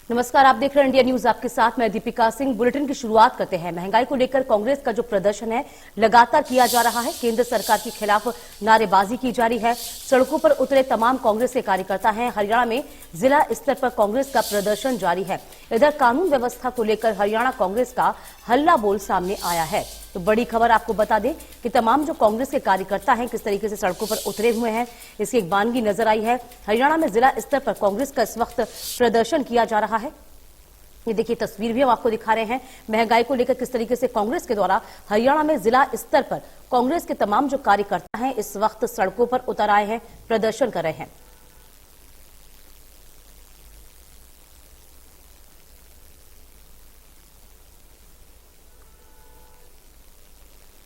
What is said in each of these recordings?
नमस्कार, आप देख रहे हैं इंडिया न्यूज। आपके साथ मैं दीपिका सिंह। बुलेटिन की शुरुआत करते हैं। महंगाई को लेकर कांग्रेस का जो प्रदर्शन है लगातार किया जा रहा है। केंद्र सरकार के खिलाफ नारेबाजी की जा रही है। सड़कों पर उतरे तमाम कांग्रेस के कार्यकर्ता हैं। हरियाणा में जिला स्तर पर कांग्रेस का प्रदर्शन जारी है। इधर कानून व्यवस्था को लेकर हरियाणा कांग्रेस का हल्ला बोल सामने आया है। तो बड़ी खबर आपको बता दें कि तमाम जो कांग्रेस के कार्यकर्ता हैं किस तरीके से सड़कों पर उतरे हुए हैं, इसकी एक वानगी नजर आई है। हरियाणा में जिला स्तर पर कांग्रेस का इस वक्त प्रदर्शन किया जा रहा है। ये देखिए तस्वीर भी हम आपको दिखा रहे हैं। महंगाई को लेकर किस तरीके से कांग्रेस के द्वारा हरियाणा में जिला स्तर पर कांग्रेस के तमाम जो कार्यकर्ता हैं इस वक्त सड़कों पर उतर आए हैं, प्रदर्शन कर रहे हैं।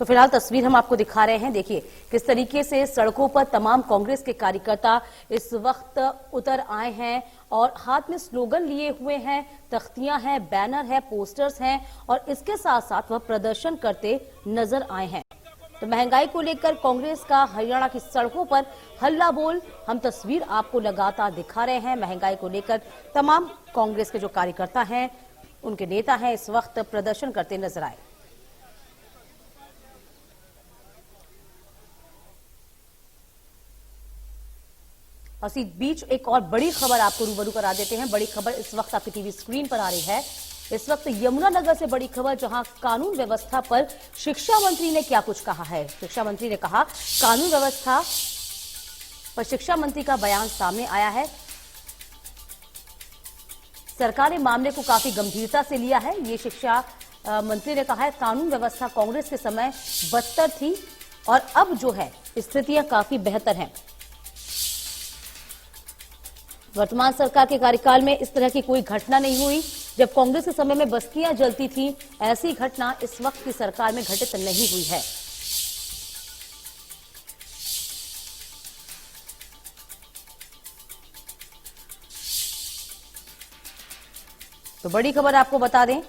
तो फिलहाल तस्वीर हम आपको दिखा रहे हैं। देखिए किस तरीके से सड़कों पर तमाम कांग्रेस के कार्यकर्ता इस वक्त उतर आए हैं और हाथ में स्लोगन लिए हुए हैं, तख्तियां हैं, बैनर है, पोस्टर्स हैं और इसके साथ साथ वह प्रदर्शन करते नजर आए हैं। तो महंगाई को लेकर कांग्रेस का हरियाणा की सड़कों पर हल्ला बोल हम तस्वीर आपको लगातार दिखा रहे हैं। महंगाई को लेकर तमाम कांग्रेस के जो कार्यकर्ता हैं, उनके नेता हैं, इस वक्त प्रदर्शन करते नजर आए। और इसी बीच एक और बड़ी खबर आपको रूबरू करा देते हैं। बड़ी खबर इस वक्त आपकी टीवी स्क्रीन पर आ रही है। इस वक्त यमुनानगर से बड़ी खबर, जहां कानून व्यवस्था पर शिक्षा मंत्री ने क्या कुछ कहा है। शिक्षा मंत्री ने कहा, कानून व्यवस्था पर शिक्षा मंत्री का बयान सामने आया है। सरकार ने मामले को काफी गंभीरता से लिया है। ये शिक्षा मंत्री ने कहा है, कानून व्यवस्था कांग्रेस के समय बदतर थी और अब जो है स्थितियां काफी बेहतर हैं। वर्तमान सरकार के कार्यकाल में इस तरह की कोई घटना नहीं हुई। जब कांग्रेस के समय में बस्तियां जलती थी, ऐसी घटना इस वक्त की सरकार में घटित नहीं हुई है। तो बड़ी खबर आपको बता दें,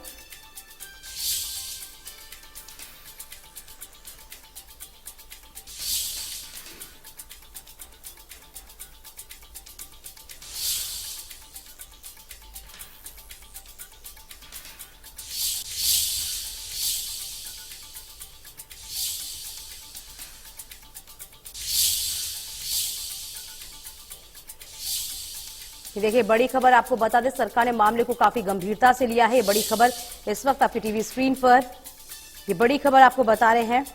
देखिए बड़ी खबर आपको बता दें, सरकार ने मामले को काफी गंभीरता से लिया है। ये बड़ी खबर इस वक्त आपकी टीवी स्क्रीन पर, ये बड़ी खबर आपको बता रहे हैं।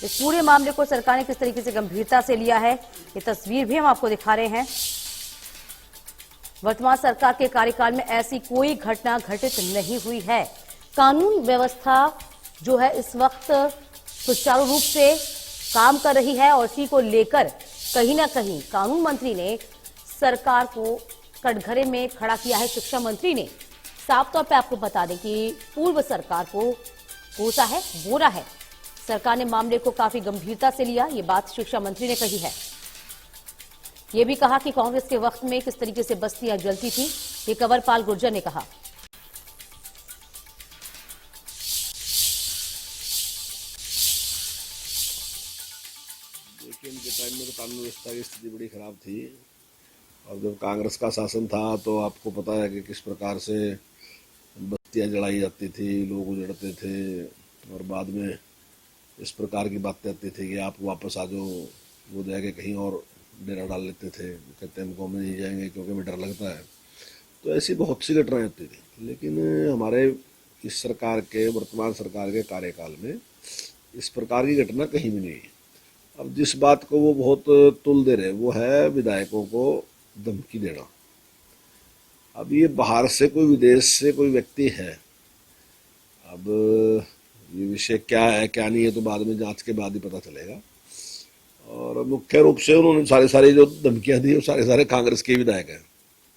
इस पूरे मामले को सरकार ने किस तरीके से गंभीरता से लिया है, ये तस्वीर भी हम आपको दिखा रहे हैं। वर्तमान सरकार के कार्यकाल में ऐसी कोई घटना घटित नहीं हुई है। कानून व्यवस्था जो है इस वक्त सुचारू रूप से काम कर रही है और इसी को लेकर कहीं ना कहीं कानून मंत्री ने सरकार को कटघरे में खड़ा किया है। शिक्षा मंत्री ने साफ तौर पे आपको बता दें कि पूर्व सरकार को कोसा है, बोरा है। सरकार ने मामले को काफी गंभीरता से लिया, ये बात शिक्षा मंत्री ने कही है। ये भी कहा कि कांग्रेस के वक्त में किस तरीके से बस्तियां जलती थी, ये कंवरपाल गुर्जर ने कहा। देखिए, इनके टाइम में तो कानून व्यवस्था की स्थिति बड़ी खराब थी और जब कांग्रेस का शासन था तो आपको पता है कि किस प्रकार से बस्तियां जलाई जाती थी, लोग उजड़ते थे और बाद में इस प्रकार की बातें आती थी कि आप वापस आ जाओ, वो जाके कहीं और डेरा डाल लेते थे, कहते हैं हमको नहीं जाएंगे क्योंकि हमें डर लगता है। तो ऐसी बहुत सी घटनाएं होती थी, लेकिन हमारे इस सरकार के, वर्तमान सरकार के कार्यकाल में इस प्रकार की घटना कहीं भी नहीं है। अब जिस बात को वो बहुत तुल दे रहे वो है विधायकों को धमकी देना। अब ये बाहर से कोई, विदेश से कोई व्यक्ति है, अब ये विषय क्या है क्या नहीं है तो बाद में जांच के बाद ही पता चलेगा। और मुख्य रूप से उन्होंने सारी जो धमकियां दी वो सारे कांग्रेस के विधायक हैं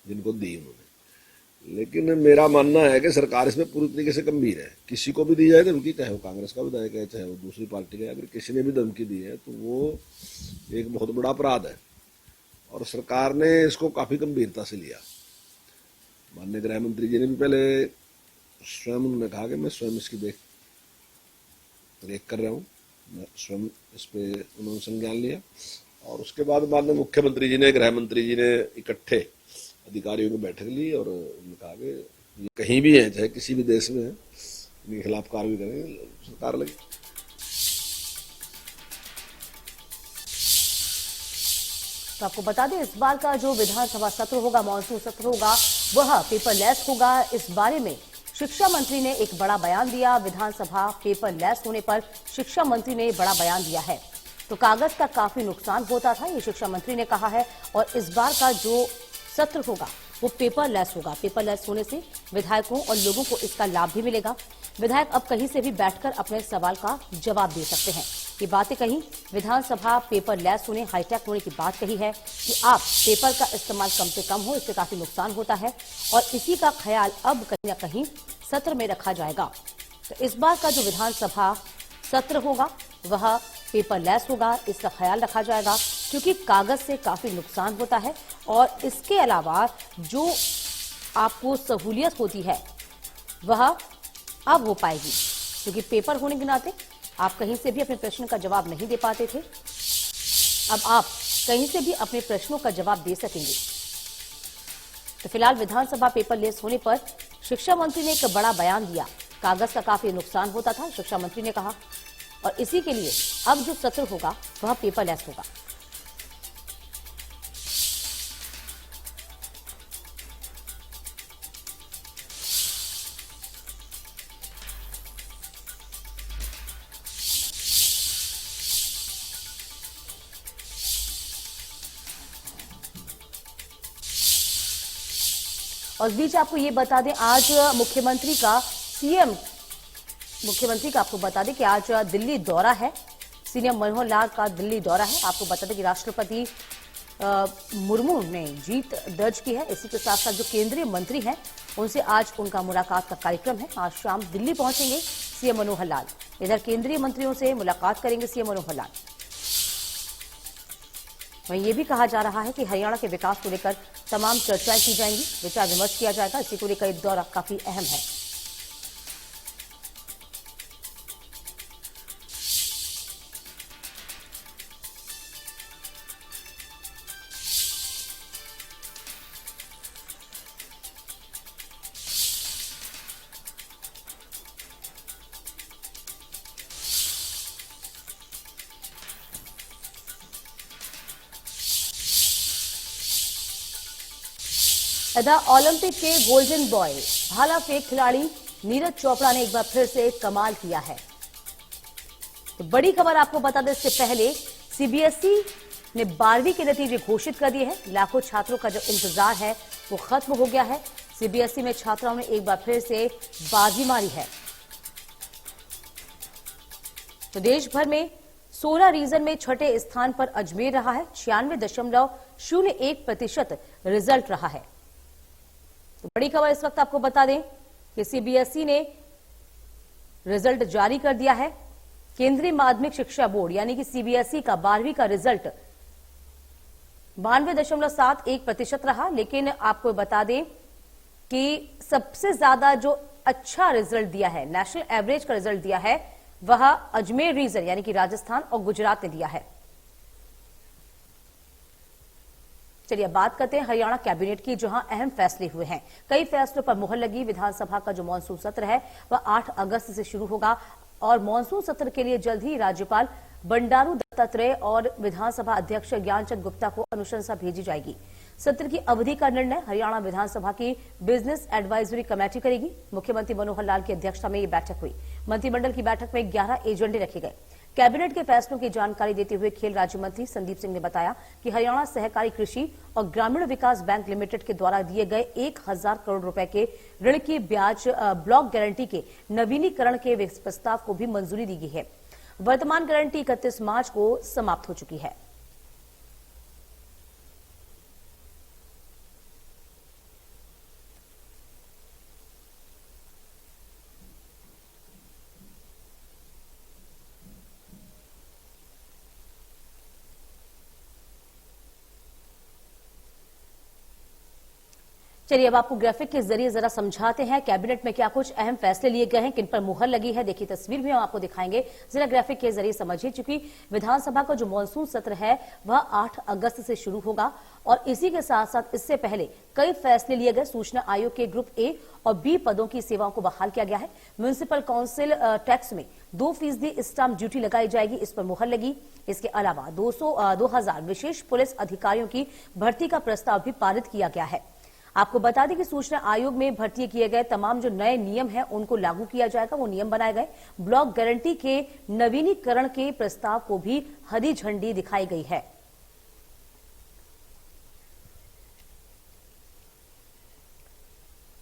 जिनको दी उन्होंने। लेकिन मेरा मानना है कि सरकार इसमें पूरी तरीके से गंभीर है। किसी को भी दी जाए धमकी, चाहे वो कांग्रेस का विधायक है चाहे वो दूसरी पार्टी का है, अगर किसी ने भी धमकी दी है तो वो एक बहुत बड़ा अपराध है और सरकार ने इसको काफी गंभीरता से लिया। माननीय गृह मंत्री जी ने भी पहले स्वयं उन्होंने कहा कि मैं स्वयं इसकी देख कर रहा हूँ, मैं स्वयं इस पे उन्होंने संज्ञान लिया। और उसके बाद माननीय मुख्यमंत्री जी ने, गृह मंत्री जी ने इकट्ठे अधिकारियों की बैठक ली और उन्होंने कहा कि ये कहीं भी है, चाहे किसी भी देश में है, इनके खिलाफ कार्रवाई करेंगे, सरकार लगी। तो आपको बता दें, इस बार का जो विधानसभा सत्र होगा, मानसून सत्र होगा, वह पेपरलेस होगा। इस बारे में शिक्षा मंत्री ने एक बड़ा बयान दिया। विधानसभा पेपरलेस होने पर शिक्षा मंत्री ने बड़ा बयान दिया है। तो कागज का काफी नुकसान होता था, ये शिक्षा मंत्री ने कहा है। और इस बार का जो सत्र होगा वो पेपरलेस होगा। पेपरलेस होने से विधायकों और लोगों को इसका लाभ भी मिलेगा। विधायक अब कहीं से भी बैठकर अपने सवाल का जवाब दे सकते हैं। ये बातें कही, विधानसभा पेपरलेस होने, हाईटेक होने की बात कही है कि आप पेपर का इस्तेमाल कम से कम हो, इससे काफी नुकसान होता है। और इसी का ख्याल अब कहीं न कहीं सत्र में रखा जाएगा। तो इस बार का जो विधानसभा सत्र होगा वह पेपरलेस होगा, इसका ख्याल रखा जाएगा, क्योंकि कागज से काफी नुकसान होता है। और इसके अलावा जो आपको सहूलियत होती है वह अब हो पाएगी, क्योंकि पेपर होने के नाते आप कहीं से भी अपने प्रश्न का जवाब नहीं दे पाते थे, अब आप कहीं से भी अपने प्रश्नों का जवाब दे सकेंगे। तो फिलहाल विधानसभा पेपरलेस होने पर शिक्षा मंत्री ने एक बड़ा बयान दिया। कागज का काफी नुकसान होता था, शिक्षा मंत्री ने कहा, और इसी के लिए अब जो सत्र होगा वह पेपरलेस होगा। और इस बीच आपको ये बता दें, आज मुख्यमंत्री का आपको बता दें कि आज दिल्ली दौरा है। सीएम मनोहर लाल का दिल्ली दौरा है। आपको बता दें कि राष्ट्रपति मुर्मू ने जीत दर्ज की है। इसी के साथ साथ जो केंद्रीय मंत्री हैं उनसे आज उनका मुलाकात का कार्यक्रम है। आज शाम दिल्ली पहुंचेंगे सीएम मनोहर लाल। इधर केंद्रीय मंत्रियों से मुलाकात करेंगे सीएम मनोहर लाल। वहीं ये भी कहा जा रहा है कि हरियाणा के विकास को लेकर तमाम चर्चाएं की जाएंगी, विचार विमर्श किया जाएगा। इसी को लेकर दौरा काफी अहम है। इधर ओलंपिक के गोल्डन बॉय भाला फेंक खिलाड़ी नीरज चोपड़ा ने एक बार फिर से कमाल किया है। तो बड़ी खबर आपको बता दें, इससे पहले सीबीएसई ने 12वीं के नतीजे घोषित कर दिए हैं। लाखों छात्रों का जो इंतजार है वो खत्म हो गया है। सीबीएसई में छात्राओं ने एक बार फिर से बाजी मारी है। तो देश भर में 16 रीजन में छठे स्थान पर अजमेर रहा है। 96.01% रिजल्ट रहा है। तो बड़ी खबर इस वक्त आपको बता दें कि सीबीएसई ने रिजल्ट जारी कर दिया है। केंद्रीय माध्यमिक शिक्षा बोर्ड यानी कि सीबीएसई का 12वीं का रिजल्ट 92.71% रहा। लेकिन आपको बता दें कि सबसे ज्यादा जो अच्छा रिजल्ट दिया है, नेशनल एवरेज का रिजल्ट दिया है, वह अजमेर रीजन यानी कि राजस्थान और गुजरात ने दिया है। चलिए अब बात करते हैं हरियाणा कैबिनेट की, जहां अहम फैसले हुए हैं। कई फैसलों पर मुहर लगी। विधानसभा का जो मानसून सत्र है वह 8 अगस्त से शुरू होगा और मानसून सत्र के लिए जल्द ही राज्यपाल बंडारू दत्तात्रेय और विधानसभा अध्यक्ष ज्ञानचंद गुप्ता को अनुशंसा भेजी जाएगी। सत्र की अवधि का निर्णय हरियाणा विधानसभा की बिजनेस एडवाइजरी कमेटी करेगी। मुख्यमंत्री मनोहर लाल की अध्यक्षता में यह बैठक हुई। मंत्रिमंडल की बैठक में 11 एजेंडे रखे गए। कैबिनेट के फैसलों की जानकारी देते हुए खेल राज्य मंत्री संदीप सिंह ने बताया कि हरियाणा सहकारी कृषि और ग्रामीण विकास बैंक लिमिटेड के द्वारा दिए गए 1000 करोड़ रुपए के ऋण की ब्याज ब्लॉक गारंटी के नवीनीकरण के प्रस्ताव को भी मंजूरी दी गई है। वर्तमान गारंटी 31 मार्च को समाप्त हो चुकी है। चलिए अब आपको ग्राफिक के जरिए जरा समझाते हैं कैबिनेट में क्या कुछ अहम फैसले लिए गए हैं, किन पर मुहर लगी है। देखिए तस्वीर भी हम आपको दिखाएंगे, जरा ग्राफिक के जरिए समझिए। चूंकि विधानसभा का जो मानसून सत्र है वह 8 अगस्त से शुरू होगा और इसी के साथ साथ इससे पहले कई फैसले लिए गए। सूचना आयोग के ग्रुप ए और बी पदों की सेवाओं को बहाल किया गया है। म्युनिसिपल काउंसिल टैक्स में 2% स्टाम्प ड्यूटी लगाई जाएगी, इस पर मुहर लगी। इसके अलावा 2000 विशेष पुलिस अधिकारियों की भर्ती का प्रस्ताव भी पारित किया गया है। आपको बता दें कि सूचना आयोग में भर्ती किए गए तमाम जो नए नियम हैं उनको लागू किया जाएगा। वो नियम बनाए गए। ब्लॉक गारंटी के नवीनीकरण के प्रस्ताव को भी हरी झंडी दिखाई गई है।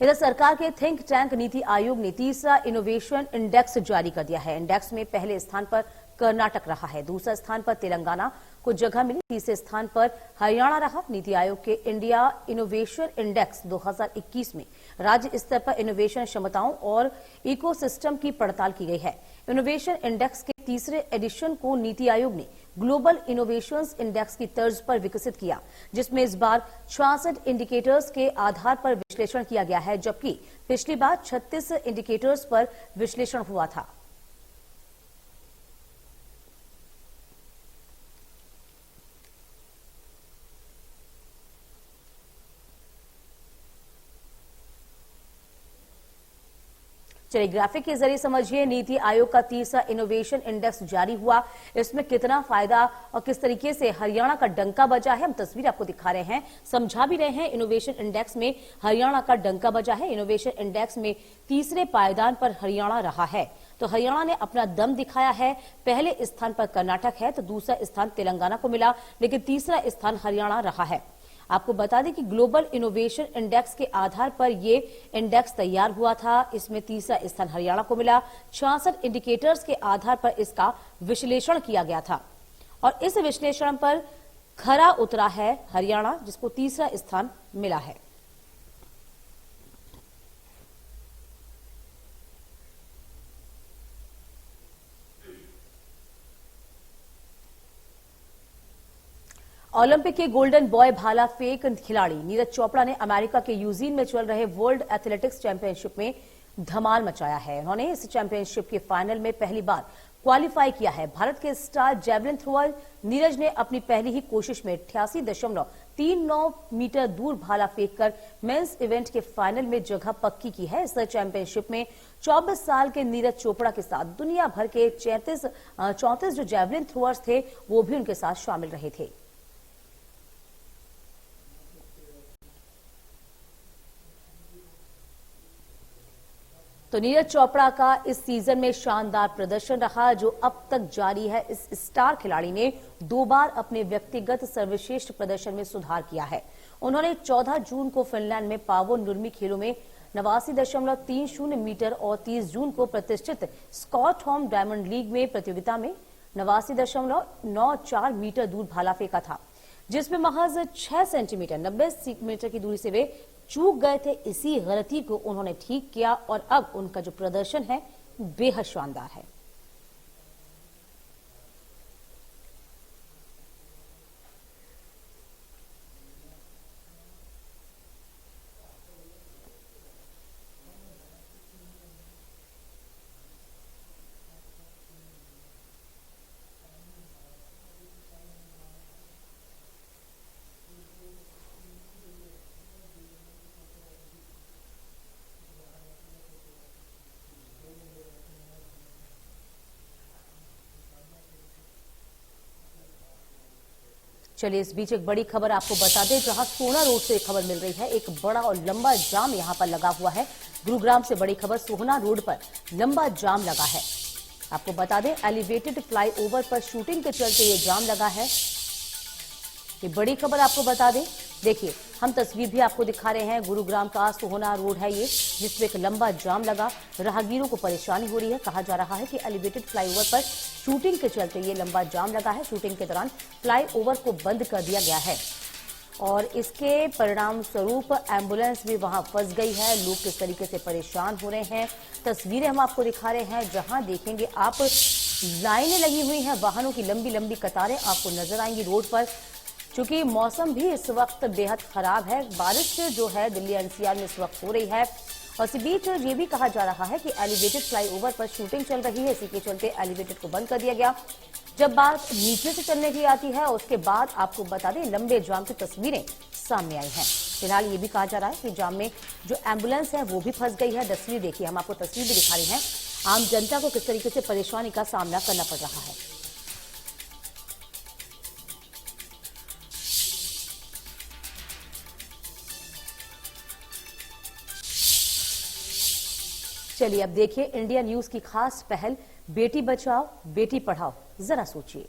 इधर सरकार के थिंक टैंक नीति आयोग ने तीसरा इनोवेशन इंडेक्स जारी कर दिया है। इंडेक्स में पहले स्थान पर कर्नाटक रहा है, दूसरे स्थान पर तेलंगाना को जगह मिली, तीसरे स्थान पर हरियाणा रहा। नीति आयोग के इंडिया इनोवेशन इंडेक्स 2021 में राज्य स्तर पर इनोवेशन क्षमताओं और इकोसिस्टम की पड़ताल की गई है। इनोवेशन इंडेक्स के तीसरे एडिशन को नीति आयोग ने ग्लोबल इनोवेशंस इंडेक्स की तर्ज पर विकसित किया, जिसमें इस बार 66 इंडिकेटर्स के आधार पर विश्लेषण किया गया है, जबकि पिछली बार 36 इंडिकेटर्स पर विश्लेषण हुआ था। चलिए ग्राफिक के जरिए समझिए नीति आयोग का तीसरा इनोवेशन इंडेक्स जारी हुआ। इसमें कितना फायदा और किस तरीके से हरियाणा का डंका बजा है, हम तस्वीर आपको दिखा रहे हैं, समझा भी रहे हैं। इनोवेशन इंडेक्स में हरियाणा का डंका बजा है। इनोवेशन इंडेक्स में तीसरे पायदान पर हरियाणा रहा है, तो हरियाणा ने अपना दम दिखाया है। पहले स्थान पर कर्नाटक है, तो दूसरा स्थान तेलंगाना को मिला, लेकिन तीसरा स्थान हरियाणा रहा है। आपको बता दें कि ग्लोबल इनोवेशन इंडेक्स के आधार पर ये इंडेक्स तैयार हुआ था। इसमें तीसरा स्थान हरियाणा को मिला। 66 इंडिकेटर्स के आधार पर इसका विश्लेषण किया गया था और इस विश्लेषण पर खरा उतरा है हरियाणा, जिसको तीसरा स्थान मिला है। ओलंपिक के गोल्डन बॉय भाला फेंक खिलाड़ी नीरज चोपड़ा ने अमेरिका के यूजीन में चल रहे वर्ल्ड एथलेटिक्स चैंपियनशिप में धमाल मचाया है। उन्होंने इस चैंपियनशिप के फाइनल में पहली बार क्वालिफाई किया है। भारत के स्टार जेवलिन थ्रोअर नीरज ने अपनी पहली ही कोशिश में 88.39 मीटर दूर भाला फेंककर मेंस इवेंट के फाइनल में जगह पक्की की है। इस चैंपियनशिप में 24 साल के नीरज चोपड़ा के साथ दुनिया भर के 34 जो जेवलिन थ्रोअर्स थे वो भी उनके साथ शामिल रहे थे। तो नीरज चोपड़ा का इस सीजन में शानदार प्रदर्शन रहा, जो अब तक जारी है। इस स्टार खिलाड़ी ने 2 बार अपने व्यक्तिगत सर्वश्रेष्ठ प्रदर्शन में सुधार किया है। उन्होंने 14 जून को फिनलैंड में पावो नुर्मी खेलों में 89.30 मीटर और 30 जून को प्रतिष्ठित स्कॉटहोम डायमंड लीग में प्रतियोगिता में 89.94 मीटर दूर भाला फेंका था, जिसमें महज 6 सेंटीमीटर 90 मीटर की दूरी से वे चूक गए थे। इसी गलती को उन्होंने ठीक किया और अब उनका जो प्रदर्शन है बेहद शानदार है। चलिए इस बीच एक बड़ी खबर आपको बता दें, जहां सोहना रोड से एक खबर मिल रही है। एक बड़ा और लंबा जाम यहां पर लगा हुआ है। गुरुग्राम से बड़ी खबर, सोहना रोड पर लंबा जाम लगा है। आपको बता दें एलिवेटेड फ्लाईओवर पर शूटिंग के चलते ये जाम लगा है। ये बड़ी खबर आपको बता दें, देखिए हम तस्वीर भी आपको दिखा रहे हैं। गुरुग्राम का सोहना रोड है ये, जिसमें एक लंबा जाम लगा। राहगीरों को परेशानी हो रही है। कहा जा रहा है कि एलिवेटेड फ्लाईओवर पर शूटिंग के चलते ये लंबा जाम लगा है। शूटिंग के दौरान फ्लाईओवर को बंद कर दिया गया है और इसके परिणाम स्वरूप एम्बुलेंस भी वहां फंस गई है। लोग किस तरीके से परेशान हो रहे हैं, तस्वीरें हम आपको दिखा रहे हैं। जहां देखेंगे आप लाइनें लगी हुई हैं, वाहनों की लंबी लंबी कतारें आपको नजर आएंगी रोड पर। चूंकि मौसम भी इस वक्त बेहद खराब है, बारिश जो है दिल्ली एनसीआर में इस वक्त हो रही है। और इसी बीच ये भी कहा जा रहा है कि एलिवेटेड फ्लाईओवर पर शूटिंग चल रही है, इसी के चलते एलिवेटेड को बंद कर दिया गया। जब बात नीचे से चलने की आती है उसके बाद आपको बता दें लंबे जाम की तस्वीरें सामने आई हैं। फिलहाल ये भी कहा जा रहा है कि जाम में जो एम्बुलेंस है वो भी फंस गई है। तस्वीर देखिए, हम आपको तस्वीर भी दिखा रहे हैं आम जनता को किस तरीके से परेशानी का सामना करना पड़ रहा है। चलिए अब देखिए इंडिया न्यूज की खास पहल बेटी बचाओ बेटी पढ़ाओ, जरा सोचिए।